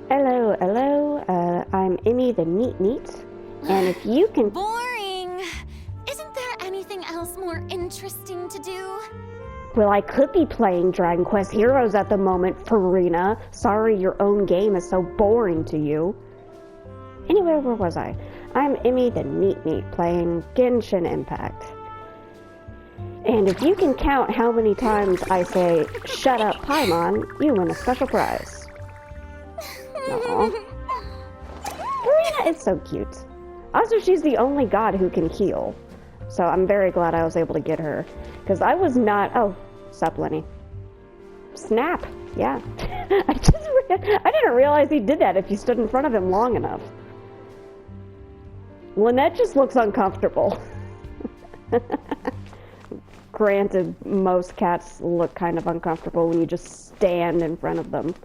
Hello. I'm Emmy the Neat, and if you can... Boring! Isn't there anything else more interesting to do? Well, I could be playing Dragon Quest Heroes at the moment, Farina. Sorry your own game is so boring to you. Anyway, where was I? I'm Emmy the Neat, playing Genshin Impact. And if you can count how many times I say, "Shut up, Paimon," you win a special prize. Aww. Farina is so cute. Also, she's the only god who can heal. So I'm very glad I was able to get her. Because I was not... Oh, sup, Lenny. Snap. Yeah. I didn't realize he did that if you stood in front of him long enough. Lynette just looks uncomfortable. Granted, most cats look kind of uncomfortable when you just stand in front of them.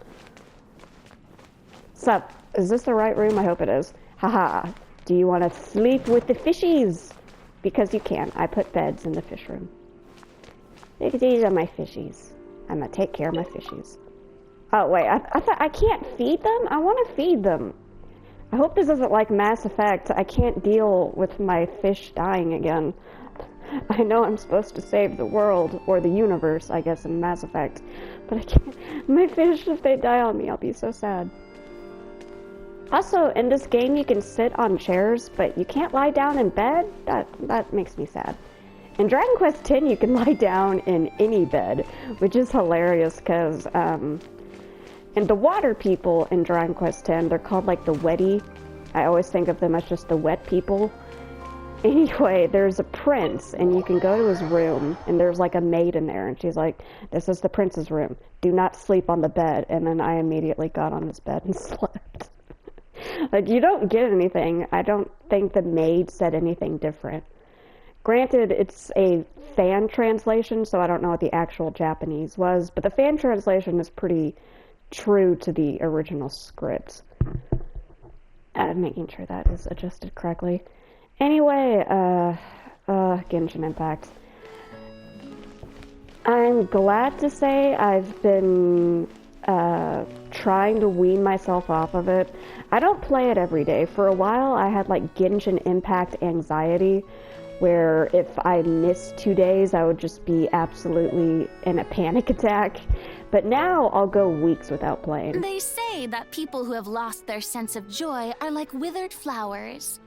Sup, is this the right room? I hope it is. Haha. Do you want to sleep with the fishies? Because you can. I put beds in the fish room. Because these are my fishies. I'm gonna take care of my fishies. Oh, wait. I thought I can't feed them? I want to feed them. I hope this isn't like Mass Effect. I can't deal with my fish dying again. I know I'm supposed to save the world, or the universe, I guess, in Mass Effect. But I can't. My fish, if they die on me, I'll be so sad. Also, in this game, you can sit on chairs, but you can't lie down in bed? That makes me sad. In Dragon Quest X, you can lie down in any bed, which is hilarious, because, and the water people in Dragon Quest X, they're called, like, the wetty. I always think of them as just the wet people. Anyway, there's a prince, and you can go to his room, and there's, like, a maid in there, and she's like, "This is the prince's room. Do not sleep on the bed." And then I immediately got on his bed and slept. Like, you don't get anything. I don't think the maid said anything different. Granted, it's a fan translation, so I don't know what the actual Japanese was, but the fan translation is pretty true to the original script. Making sure that is adjusted correctly. Anyway, Genshin Impact. I'm glad to say I've been trying to wean myself off of it. I don't play it every day. For a while, I had like Genshin Impact anxiety, where if I missed 2 days, I would just be absolutely in a panic attack. But now I'll go weeks without playing. They say that people who have lost their sense of joy are like withered flowers.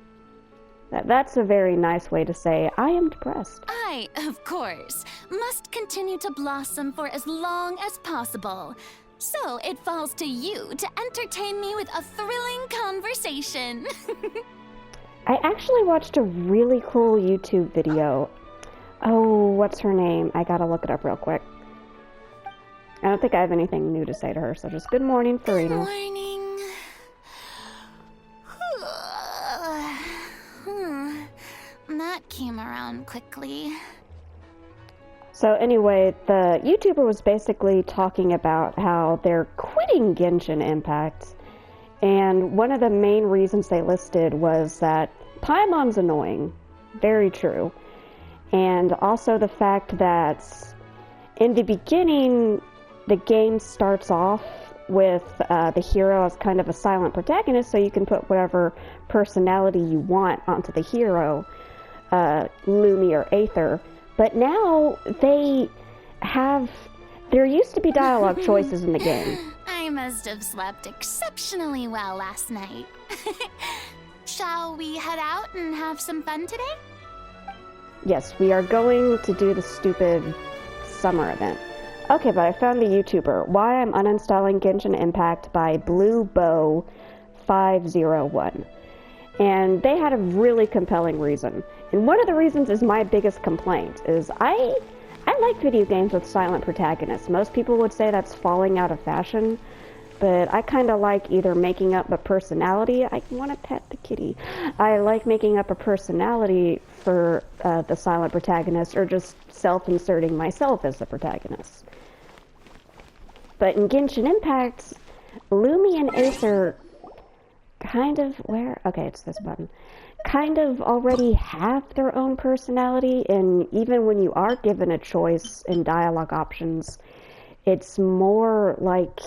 That's a very nice way to say I am depressed. I, of course, must continue to blossom for as long as possible. So it falls to you to entertain me with a thrilling conversation. I actually watched a really cool YouTube video. Oh, what's her name? I gotta look it up real quick. I don't think I have anything new to say to her, so just good morning, Farina. Good morning. That came around quickly. So anyway, the YouTuber was basically talking about how they're quitting Genshin Impact, and one of the main reasons they listed was that Paimon's annoying. Very true. And also the fact that in the beginning, the game starts off with the hero as kind of a silent protagonist, so you can put whatever personality you want onto the hero, Lumi or Aether. But now there used to be dialogue choices in the game. I must have slept exceptionally well last night. Shall we head out and have some fun today? Yes, we are going to do the stupid summer event. Okay, but I found the YouTuber. Why I'm Uninstalling Genshin Impact by BlueBow501. And they had a really compelling reason. And one of the reasons is my biggest complaint, is I like video games with silent protagonists. Most people would say that's falling out of fashion, but I kind of like either making up a personality. I want to pet the kitty. I like making up a personality for the silent protagonist, or just self-inserting myself as the protagonist. But in Genshin Impact, Lumi and Aether kind of, okay, it's this button, kind of already have their own personality, and even when you are given a choice in dialogue options, it's more like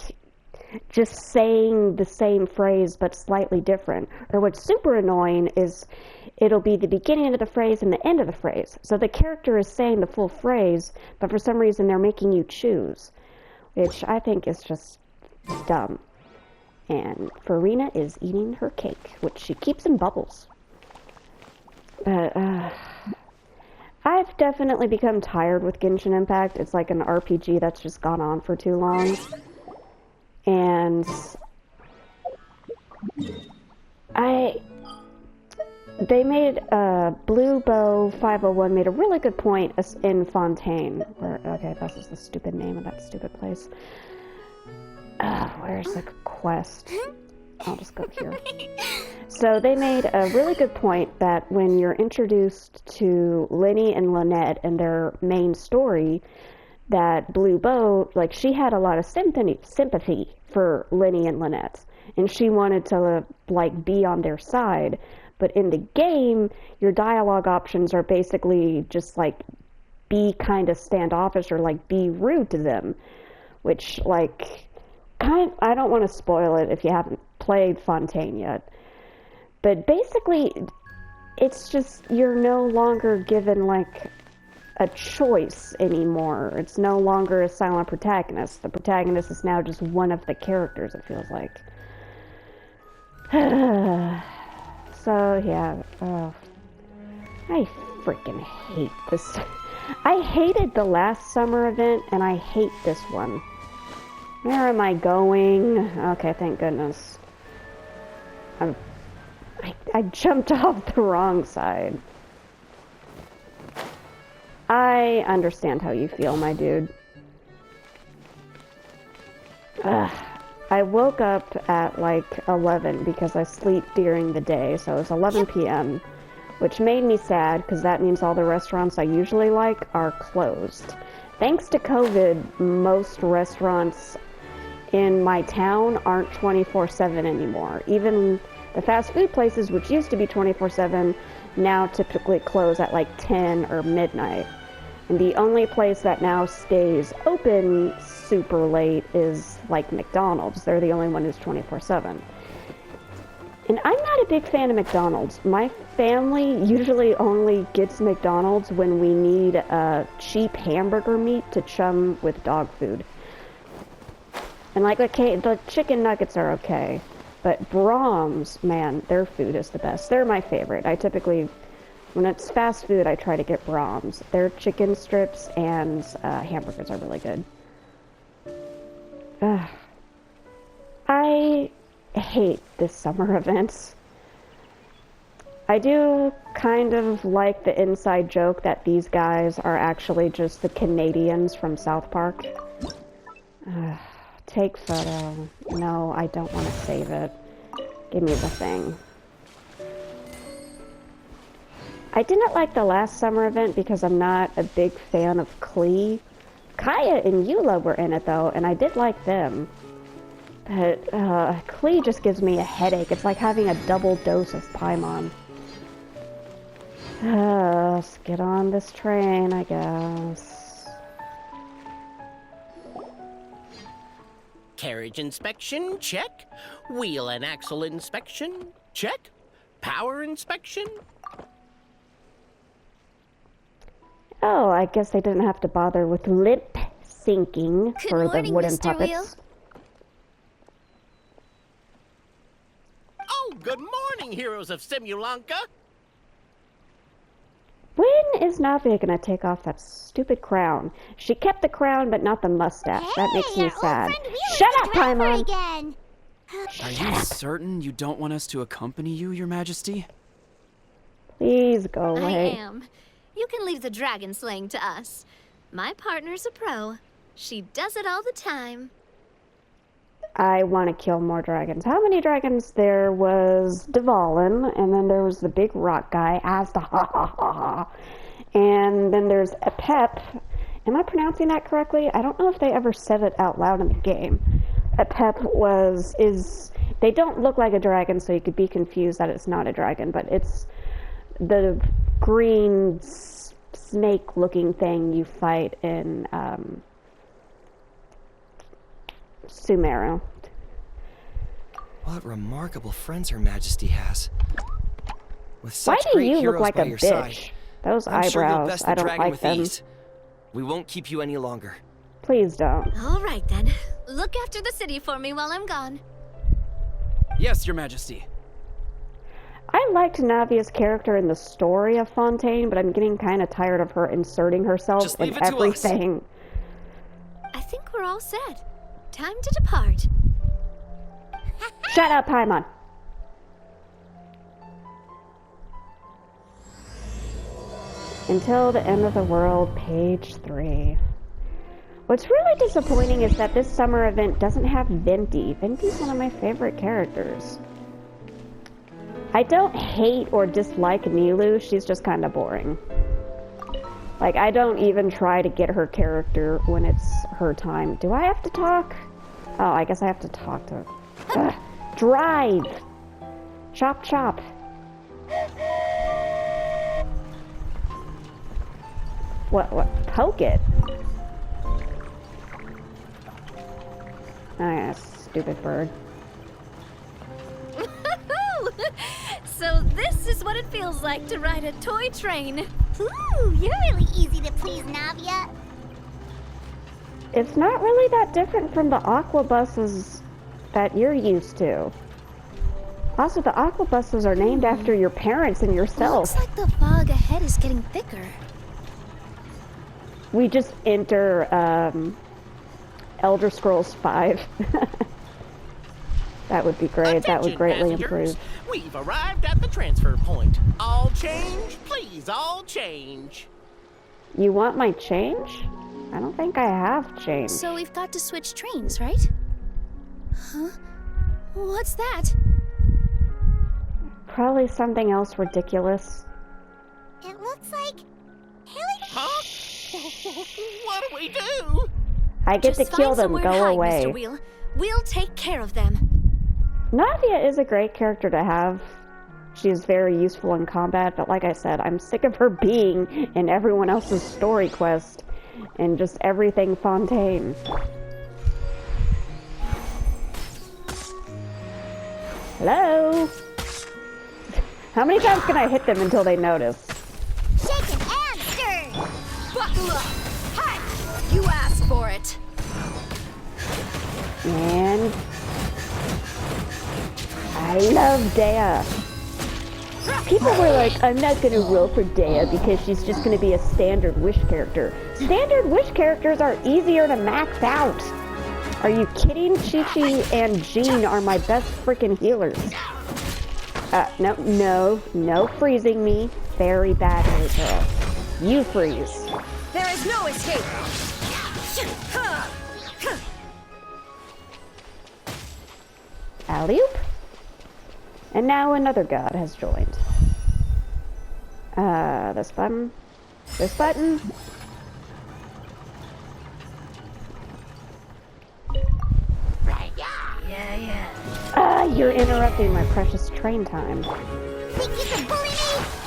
just saying the same phrase but slightly different. Or what's super annoying is it'll be the beginning of the phrase and the end of the phrase. So the character is saying the full phrase, but for some reason they're making you choose, which I think is just dumb. And Farina is eating her cake, which she keeps in bubbles. But, I've definitely become tired with Genshin Impact. It's like an RPG that's just gone on for too long. And they made Blue Bow 501 made a really good point in Fontaine. Okay, this is the stupid name of that stupid place. Where's the quest? I'll just go here. So they made a really good point that when you're introduced to Lyney and Lynette and their main story, that Blue Bow, like, she had a lot of sympathy for Lyney and Lynette, and she wanted to, like, be on their side. But in the game, your dialogue options are basically just, like, be kind of standoffish or, like, be rude to them, which, like, I don't want to spoil it if you haven't played Fontaine yet. But basically, it's just, you're no longer given, like, a choice anymore. It's no longer a silent protagonist. The protagonist is now just one of the characters, it feels like. So, yeah. I freaking hate this. I hated the last summer event, and I hate this one. Where am I going? Okay, thank goodness. I jumped off the wrong side. I understand how you feel, my dude. I woke up at like 11 because I sleep during the day, so it's 11 p.m., which made me sad because that means all the restaurants I usually like are closed. Thanks to COVID, most restaurants in my town aren't 24/7 anymore. Even the fast food places, which used to be 24/7, now typically close at like 10 or midnight. And the only place that now stays open super late is like McDonald's. They're the only one who's 24/7. And I'm not a big fan of McDonald's. My family usually only gets McDonald's when we need cheap hamburger meat to chum with dog food. And like, okay, the chicken nuggets are okay, but Brahms, man, their food is the best. They're my favorite. I typically, when it's fast food, I try to get Brahms. Their chicken strips and hamburgers are really good. I hate this summer events. I do kind of like the inside joke that these guys are actually just the Canadians from South Park. Take photo. No, I don't want to save it. Give me the thing. I didn't like the last summer event because I'm not a big fan of Klee. Kaya and Eula were in it though, and I did like them. But Klee just gives me a headache. It's like having a double dose of Paimon. Let's get on this train, I guess. Carriage inspection, check. Wheel and axle inspection, check. Power inspection. Oh, I guess they didn't have to bother with lip syncing for the wooden Mr. puppets. Wheel. Oh, good morning, heroes of Simulanka. When is Navia gonna take off that stupid crown? She kept the crown, but not the mustache. That makes me sad. Shut up, Paimon! Again. Are you certain you don't want us to accompany you, Your Majesty? Please go I away. am. You can leave the dragon slaying to us. My partner's a pro. She does it all the time. I want to kill more dragons. How many dragons? There was Dvalin, and then there was the big rock guy, Asda, ha ha ha ha. And then there's a Pep. Am I pronouncing that correctly? I don't know if they ever said it out loud in the game. A Pep they don't look like a dragon, so you could be confused that it's not a dragon, but it's the green snake-looking thing you fight in Sumeru. What remarkable friends Her Majesty has. With Why such do great you look heroes like by a your side, bitch? Those I'm sure you'll eyebrows, best I the don't dragon like with them. ease. We won't keep you any longer. Please don't. All right, then. Look after the city for me while I'm gone. Yes, Your Majesty. I liked Navia's character in the story of Fontaine, but I'm getting kind of tired of her inserting herself Just leave in it to us. everything. I think we're all set. Time to depart. Shut up, Paimon. Until the End of the World, page 3. What's really disappointing is that this summer event doesn't have Venti. Venti's one of my favorite characters. I don't hate or dislike Nilu, she's just kind of boring. Like, I don't even try to get her character when it's her time. Do I have to talk? Oh, I guess I have to talk to her. Ugh. Drive! Chop chop. What? Poke it? Oh yeah, stupid bird. So this is what it feels like to ride a toy train. Ooh, you're really easy to please, Navia. It's not really that different from the aqua buses that you're used to. Also, the aqua buses are named after your parents and yourself. Looks like the fog ahead is getting thicker. We just enter Elder Scrolls 5. That would be great. That would Attention, greatly passengers. improve. We've arrived at the transfer point. All change, please, all change. You want my change? I don't think I have change. So we've got to switch trains, right? Huh? What's that? Probably something else ridiculous. It looks like Haley. Huh? What do we do? I get Just to kill find them. somewhere Go to hide, away. Mr. Wheel. We'll take care of them. Navia is a great character to have. She's very useful in combat, but like I said, I'm sick of her being in everyone else's story quest and just everything Fontaine. Hello? How many times can I hit them until they notice? Shaken and stirred. Buckle up! Hi! You asked for it. And I love Dea. People were like, I'm not gonna roll for Dea because she's just gonna be a standard Wish character. Standard Wish characters are easier to max out. Are you kidding? Chi-Chi and Jean are my best freaking healers. No freezing me. Very badly, girl. You freeze. There is no escape. Alley-oop. And now another god has joined. This button. This button. You're interrupting my precious train time. Think you can bully me?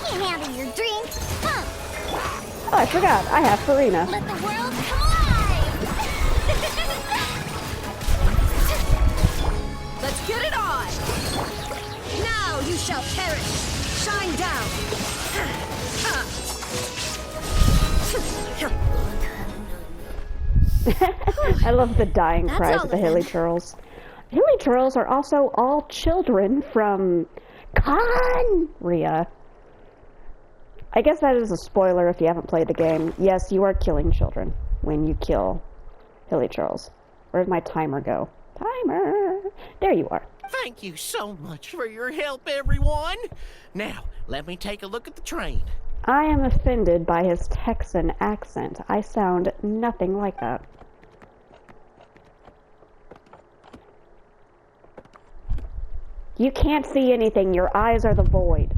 Can't handle your drink. Huh? Oh, I forgot. I have Farina. Let the world come alive. Let's get it on! Now you shall perish! Shine down! I love the dying That's cries all of the of Hilly them. Churls. Hilly Churls are also all children from Conria. I guess that is a spoiler if you haven't played the game. Yes, you are killing children when you kill Hilly Churls. Where'd my timer go? Timer! There you are. Thank you so much for your help, everyone. Now, let me take a look at the train. I am offended by his Texan accent. I sound nothing like that. You can't see anything. Your eyes are the void.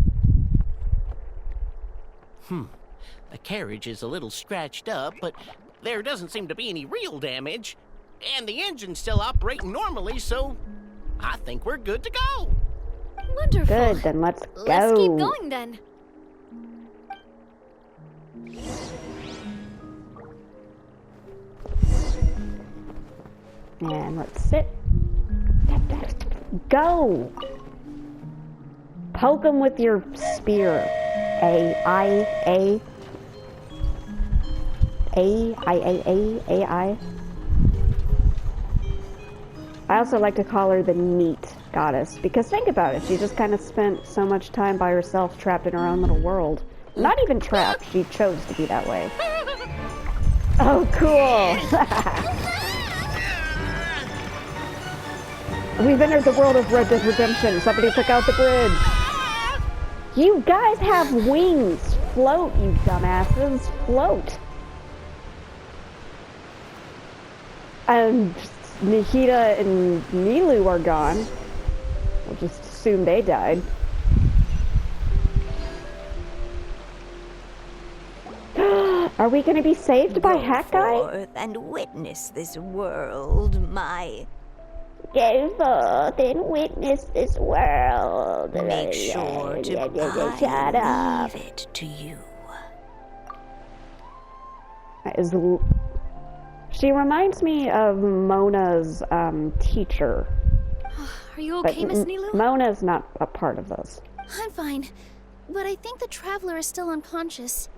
The carriage is a little scratched up, but there doesn't seem to be any real damage. And the engine's still operating normally, so I think we're good to go. Wonderful. Good, then let's go. Let's keep going then. And let's sit. go. Poke him with your spear. A. I also like to call her the neat goddess, because think about it, she just kind of spent so much time by herself trapped in her own little world. Not even trapped, she chose to be that way. Oh, cool! We've entered the world of Red Dead Redemption. Somebody took out the bridge. You guys have wings. Float, you dumbasses. Float. And Nikita and Nilu are gone. We'll just assume they died. Are we going to be saved by Hat Guy? Go forth and witness this world, my... Go forth and witness this world. Make sure to Shut up. leave it to you. She reminds me of Mona's teacher. Are you okay, Miss Nilu? Mona's not a part of this. I'm fine, but I think the traveler is still unconscious.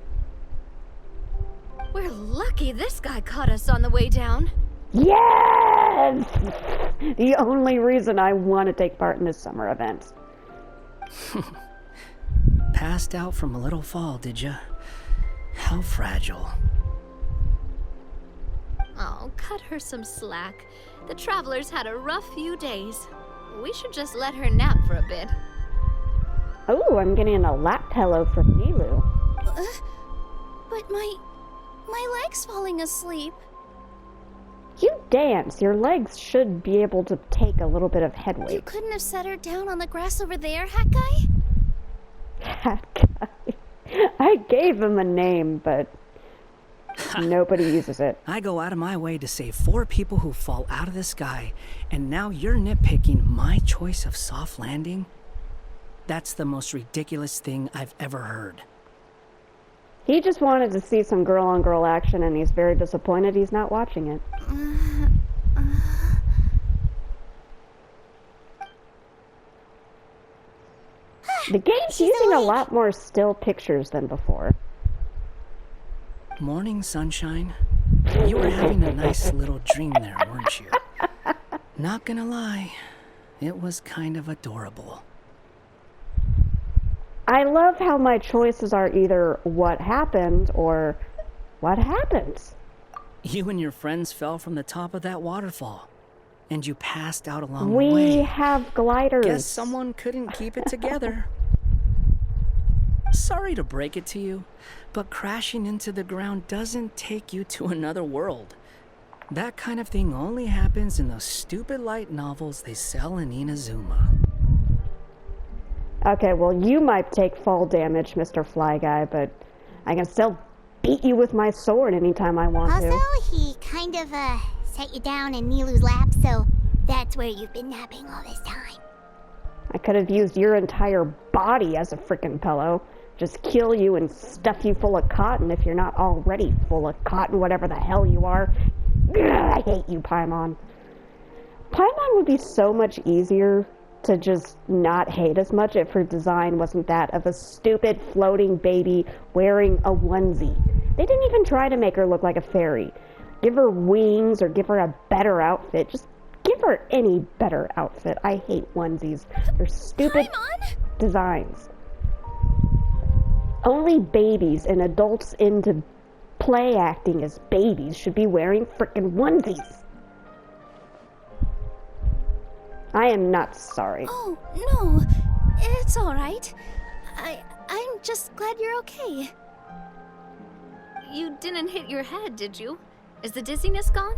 We're lucky this guy caught us on the way down. Yes! The only reason I want to take part in this summer event. Passed out from a little fall, did ya? How fragile. Oh, cut her some slack. The traveler's had a rough few days. We should just let her nap for a bit. Oh, I'm getting a lap pillow from Nilu. But my leg's falling asleep. You dance. Your legs should be able to take a little bit of head You weight. couldn't have set her down on the grass over there, Hat Guy? Hat Guy. I gave him a name, but nobody uses it. I go out of my way to save 4 people who fall out of the sky, and now you're nitpicking my choice of soft landing? That's the most ridiculous thing I've ever heard. He just wanted to see some girl-on-girl action, and he's very disappointed he's not watching it. The game's using a lot more still pictures than before. Morning, sunshine. You were having a nice little dream there, weren't you? Not gonna lie, it was kind of adorable. I love how my choices are either what happened or what happens. You and your friends fell from the top of that waterfall, and you passed out along the We way. have gliders. Guess someone couldn't keep it together. Sorry to break it to you, but crashing into the ground doesn't take you to another world. That kind of thing only happens in those stupid light novels they sell in Inazuma. Okay, well, you might take fall damage, Mr. Fly Guy, but I can still beat you with my sword anytime I want Also, to. he kind of, set you down in Nilu's lap, so that's where you've been napping all this time. I could have used your entire body as a frickin' pillow. Just kill you and stuff you full of cotton if you're not already full of cotton, whatever the hell you are. Ugh, I hate you, Paimon. Paimon would be so much easier to just not hate as much if her design wasn't that of a stupid floating baby wearing a onesie. They didn't even try to make her look like a fairy. Give her wings or give her a better outfit. Just give her any better outfit. I hate onesies. They're stupid designs. Only babies and adults into play acting as babies should be wearing frickin' onesies. I am not sorry. Oh, no. It's all right. I'm just glad you're okay. You didn't hit your head, did you? Is the dizziness gone?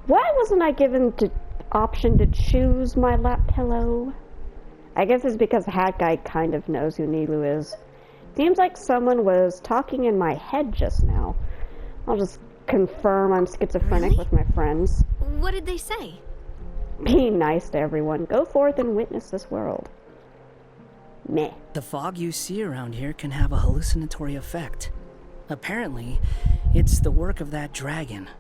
Why wasn't I given the option to choose my lap pillow? I guess it's because Hat Guy kind of knows who Nilu is. Seems like someone was talking in my head just now. I'll just confirm I'm schizophrenic with my friends. What did they say? Be nice to everyone. Go forth and witness this world. Meh. The fog you see around here can have a hallucinatory effect. Apparently, it's the work of that dragon.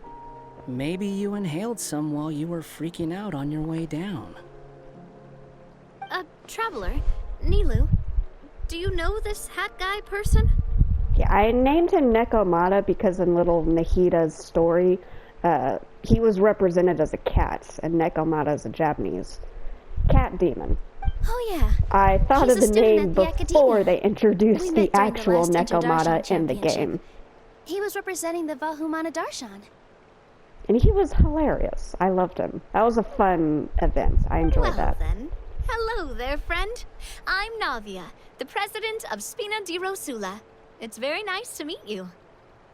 Maybe you inhaled some while you were freaking out on your way down. Traveler, Nilu, do you know this hat guy person? Yeah, I named him Nekomata because in little Nahida's story, he was represented as a cat, and Nekomata is a Japanese cat demon. Oh yeah. I thought He's of a the student name at the before academia. they introduced We the met during the actual last Nekomata Interdarshan in the championship. game. He was representing the Vahumana Darshan. And he was hilarious. I loved him. That was a fun event. I enjoyed Well that. then, hello there, friend. I'm Navia, the president of Spina di Rosula. It's very nice to meet you.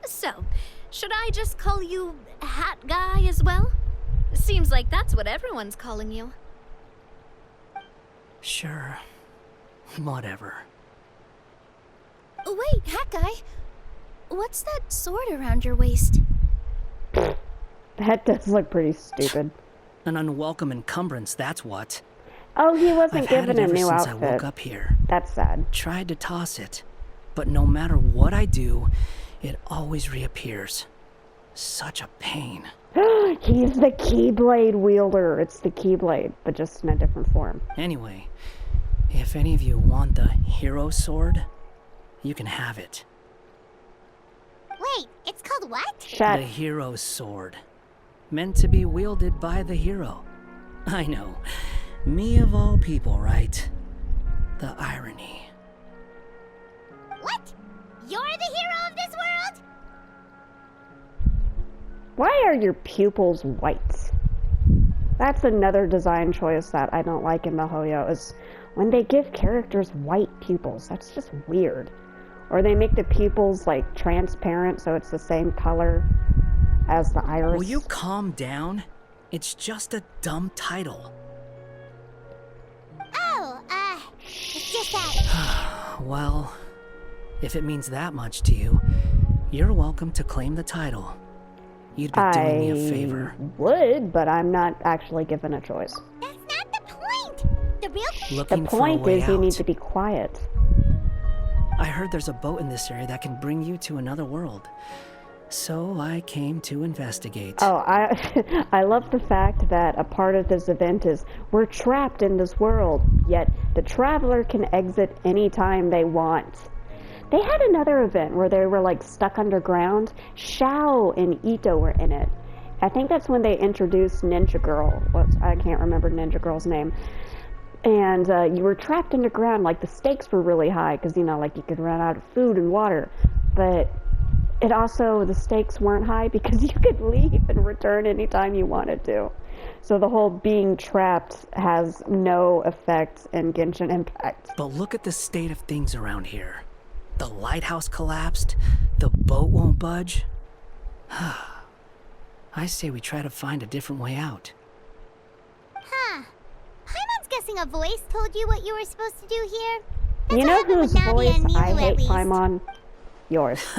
So, should I just call you Hat Guy as well? Seems like that's what everyone's calling you. Sure. Whatever. Wait, Hat Guy. What's that sword around your waist? That does look pretty stupid. An unwelcome encumbrance, that's what. Oh, he wasn't I've had given it a ever new since outfit. I woke up here. That's sad. Tried to toss it, but no matter what I do, it always reappears. Such a pain. He's the Keyblade wielder. It's the Keyblade, but just in a different form. Anyway, if any of you want the hero sword, you can have it. Wait, it's called what? Shut. The hero sword. Meant to be wielded by the hero. I know. Me of all people, right? The irony. What? You're the hero of this world? Why are your pupils white? That's another design choice that I don't like in MiHoYo is when they give characters white pupils. That's just weird. Or they make the pupils like transparent so it's the same color as the iris. Will you calm down? It's just a dumb title. Oh, it's just that. Well, if it means that much to you, you're welcome to claim the title. You'd be doing me a favor. Would, but I'm not actually given a choice. That's not the point. The real Looking The for a point way is you need out. to be quiet. I heard there's a boat in this area that can bring you to another world. So I came to investigate. Oh, I love the fact that a part of this event is we're trapped in this world, yet the traveler can exit anytime they want. They had another event where they were like stuck underground. Shao and Ito were in it. I think that's when they introduced Ninja Girl. I can't remember Ninja Girl's name. And you were trapped underground, like the stakes were really high because, you know, like you could run out of food and water. But it also, the stakes weren't high because you could leave and return anytime you wanted to. So the whole being trapped has no effect in Genshin Impact. But look at the state of things around here. The lighthouse collapsed. The boat won't budge. I say we try to find a different way out. Huh. Paimon's guessing a voice told you what you were supposed to do here. That's You what know happened whose with Navi voice and Milu, I at hate, least. Paimon? Yours.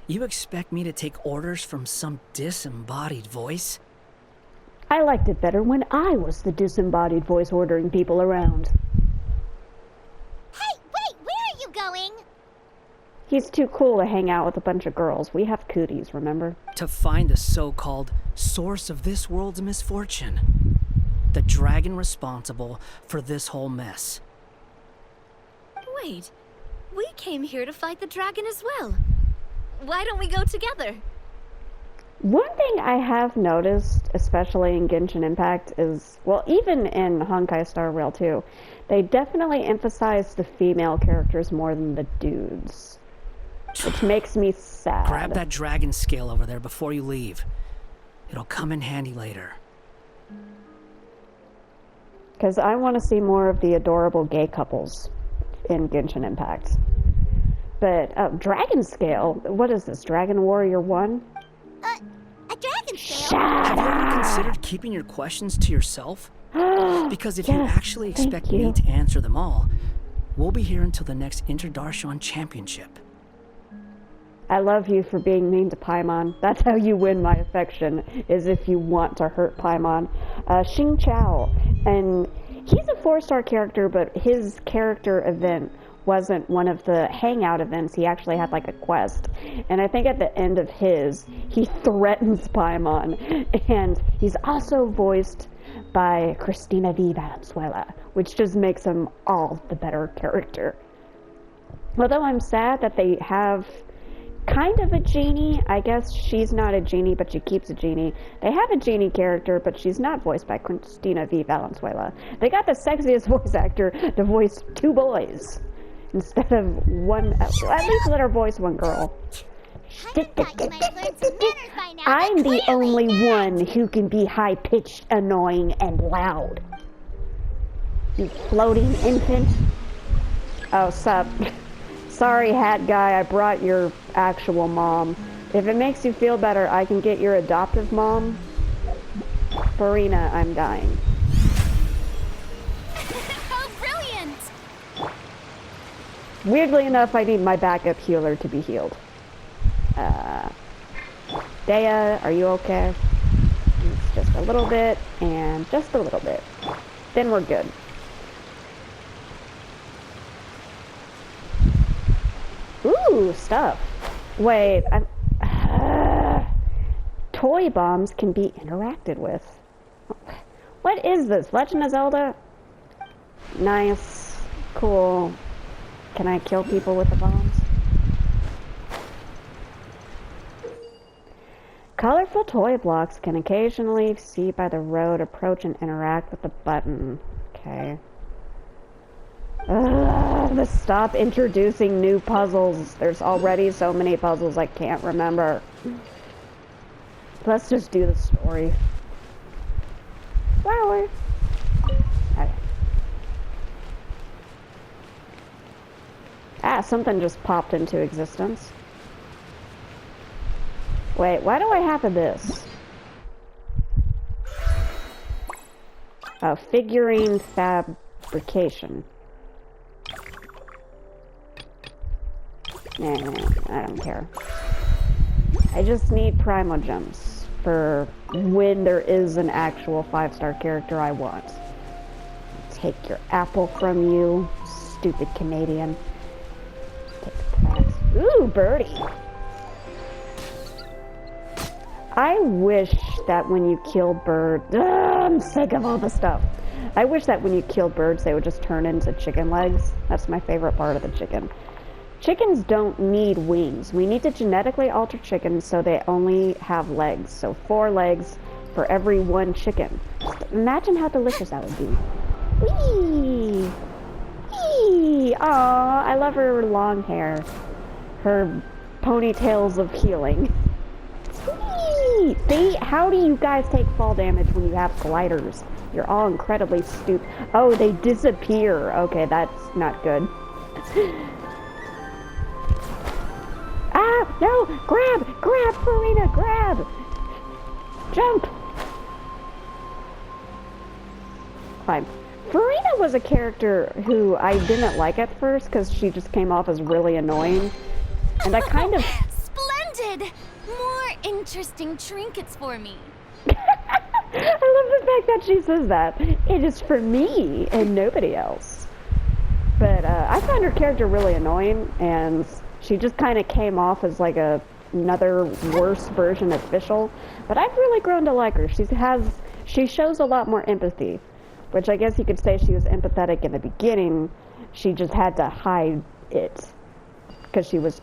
You expect me to take orders from some disembodied voice? I liked it better when I was the disembodied voice ordering people around. Hey, wait, where are you going? He's too cool to hang out with a bunch of girls. We have cooties, remember? To find the so-called source of this world's misfortune. The dragon responsible for this whole mess. Wait, we came here to fight the dragon as well. Why don't we go together? One thing I have noticed, especially in Genshin Impact, is, well, even in Honkai Star Rail 2, they definitely emphasize the female characters more than the dudes. Which makes me sad. Grab that dragon scale over there before you leave. It'll come in handy later. Because I want to see more of the adorable gay couples in Genshin Impact. But, Dragon Scale? What is this, Dragon Warrior 1? A dragon scale? Have you ever considered keeping your questions to yourself? Because if you Yes, actually thank expect you. me to answer them all, we'll be here until the next Interdarshan Championship. I love you for being mean to Paimon. That's how you win my affection, is if you want to hurt Paimon. Xing Chao, and he's a 4-star character, but his character event wasn't one of the hangout events. He actually had like a quest. And I think at the end of his, he threatens Paimon. And he's also voiced by Cristina V. Valenzuela, which just makes him all the better character. Although I'm sad that they have kind of a genie. I guess she's not a genie, but she keeps a genie. They have a genie character, but she's not voiced by Christina V. Valenzuela. They got the sexiest voice actor to voice 2 boys instead of one. At least let her voice one girl. I'm the only one who can be high-pitched, annoying, and loud. You floating infant. Oh, sup. Sorry, hat guy, I brought your actual mom. If it makes you feel better, I can get your adoptive mom. Farina, I'm dying. How brilliant! Weirdly enough, I need my backup healer to be healed. Dea, are you okay? It's just a little bit, and just a little bit. Then we're good. Ooh, stuff. Wait, toy bombs can be interacted with. What is this? Legend of Zelda? Nice. Cool. Can I kill people with the bombs? Colorful toy blocks can occasionally see by the road, approach, and interact with the button. Okay. Stop introducing new puzzles. There's already so many puzzles I can't remember. Let's just do the story. Flower. Okay. Ah, something just popped into existence. Wait, why do I have this? Oh, figurine fabrication. Nah, I don't care. I just need Primogems for when there is an actual 5-star character I want. Take your apple from you, stupid Canadian. Take the plaques. Ooh, birdie. I wish that when you kill birds... I'm sick of all the stuff. I wish that when you kill birds, they would just turn into chicken legs. That's my favorite part of the chicken. Chickens don't need wings. We need to genetically alter chickens so they only have legs. So 4 legs for every 1 chicken. Just imagine how delicious that would be. Whee! Whee! Aww, I love her long hair. Her ponytails of healing. Whee! See? How do you guys take fall damage when you have gliders? You're all incredibly stupid. Oh, they disappear. Okay, that's not good. Ah, no! Grab, Farina, grab! Jump! Fine. Farina was a character who I didn't like at first because she just came off as really annoying. And I kind of... Splendid! More interesting trinkets for me. I love the fact that she says that. It is for me and nobody else. But I found her character really annoying, and she just kind of came off as like another worse version of Fischl. But I've really grown to like her. She shows a lot more empathy, which I guess you could say she was empathetic in the beginning. She just had to hide it because she was...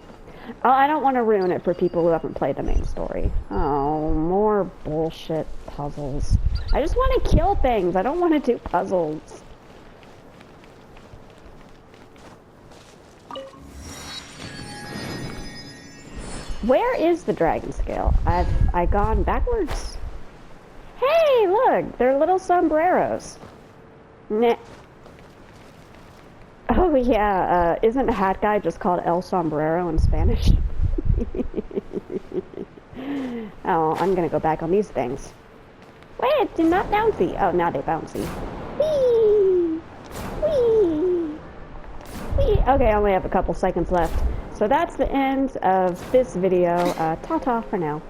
Oh, I don't want to ruin it for people who haven't played the main story. Oh, more bullshit puzzles. I just want to kill things. I don't want to do puzzles. Where is the dragon scale? I've gone backwards. Hey, look, they're little sombreros. Nah. Oh yeah, isn't Hat Guy just called El Sombrero in Spanish? Oh, I'm gonna go back on these things. Wait, they're not bouncy. Oh, now they're bouncy. Whee! Whee! Whee! Okay, I only have a couple seconds left. So that's the end of this video. Ta-ta for now.